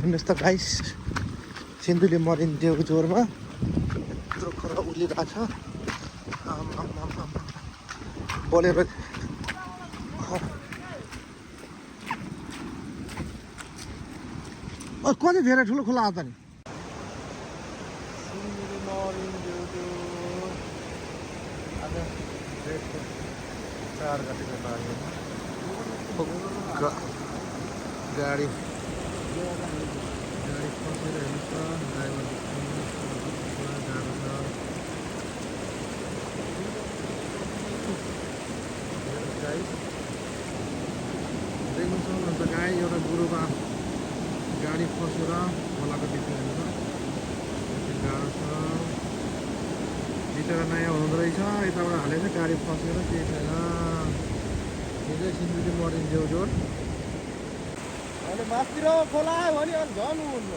हेर्नुहोस् त guys Sindhuli Marin देउजोरमा यत्रो खरा उलिरहेको छ बोलेर कति धेरै ठुलो खोला आयो त नि सिन्धुली मरिन देउजोर आज 4 गतिको लागि गाडी फसेर हेर्नुहोस् त ड्राइभर गाह्रो छ देख्नु सक्नुहुन्छ गाई एउटा गुरुबा गाडी फसेर खोलाको बिचमा हेर्नु त गाह्रो छ बिचरा नयाँ हुँदो रहेछ यताबाट हालेछ गाडी फसेर केही छैन हिजो सिन्धुली मरिन देउजोर अहिले माथितिर खोला आयो भने अनि झन् हुन्न